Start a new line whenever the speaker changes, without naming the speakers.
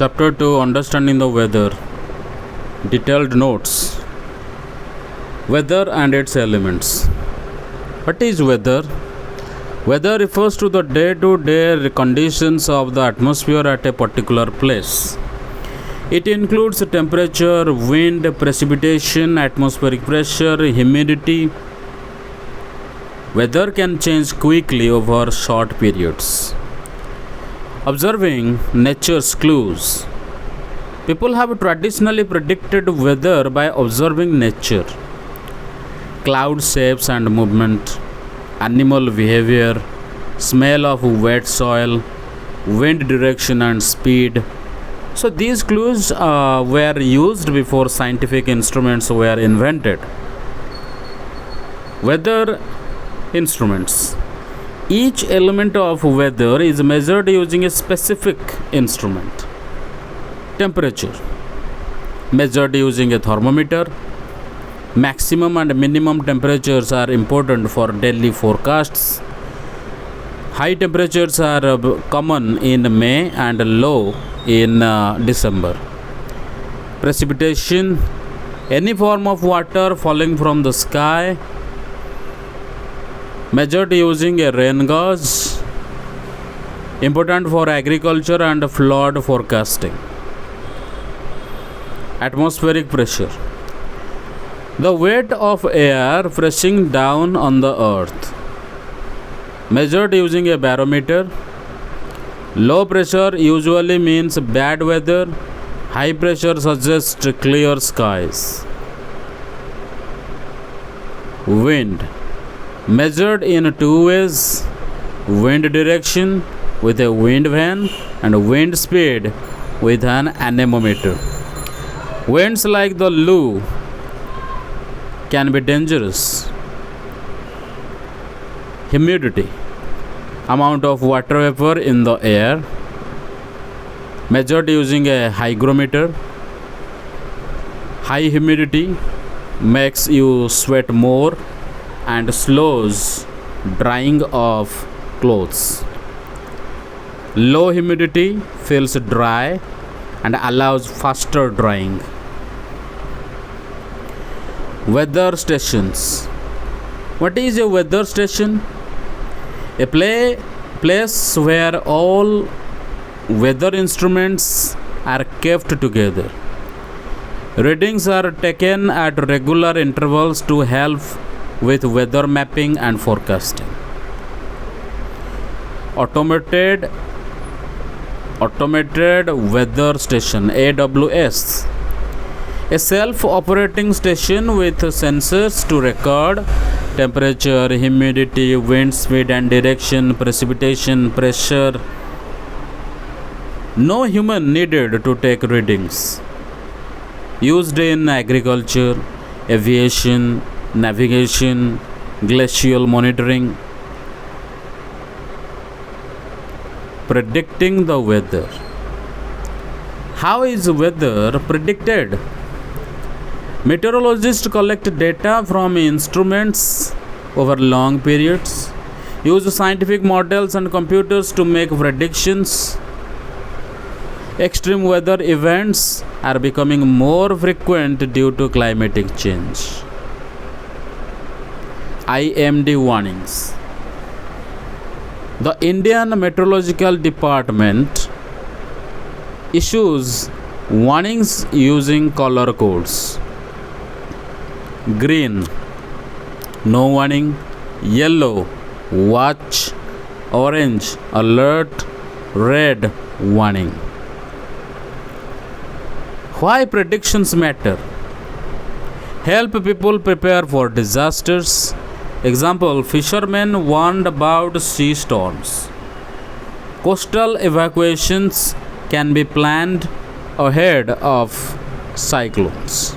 Chapter 2, Understanding the Weather. Detailed Notes. Weather and its elements. What is weather? Weather refers to the day-to-day conditions of the atmosphere at a particular place. It includes temperature, wind, precipitation, atmospheric pressure, humidity. Weather can change quickly over short periods. Observing nature's clues. People have traditionally predicted weather by observing nature. Cloud shapes and movement, animal behavior, smell of wet soil, wind direction and speed. So these clues were used before scientific instruments were invented. Weather instruments. Each element of weather is measured using a specific instrument. Temperature measured using a thermometer. Maximum and minimum temperatures are important for daily forecasts. High temperatures are common in May and low in December. Precipitation, any form of water falling from the sky, measured using a rain gauge, important for agriculture and flood forecasting. Atmospheric pressure, the weight of air pressing down on the earth, measured using a barometer. Low pressure usually means bad weather, high pressure suggests clear skies. Wind, measured in two ways: wind direction with a wind vane and wind speed with an anemometer. Winds like the Lu can be dangerous. Humidity, amount of water vapor in the air, measured using a hygrometer. High humidity makes you sweat more and slows drying of clothes. Low humidity feels dry and allows faster drying. Weather stations. What is a weather station? A place where all weather instruments are kept together. Readings are taken at regular intervals to help with weather mapping and forecasting. Automated weather station, AWS, a self-operating station with sensors to record temperature, humidity, wind speed and direction, precipitation, pressure. No human needed to take readings. Used in agriculture, aviation, navigation, glacial monitoring. Predicting the weather. How is weather predicted? Meteorologists collect data from instruments over long periods, use scientific models and computers to make predictions. Extreme weather events are becoming more frequent due to climatic change. IMD warnings. The Indian Meteorological Department issues warnings using color codes. Green, no warning. Yellow, watch. Orange, alert. Red, warning. Why predictions matter? Help people prepare for disasters. Example, fishermen warned about sea storms. Coastal evacuations can be planned ahead of cyclones.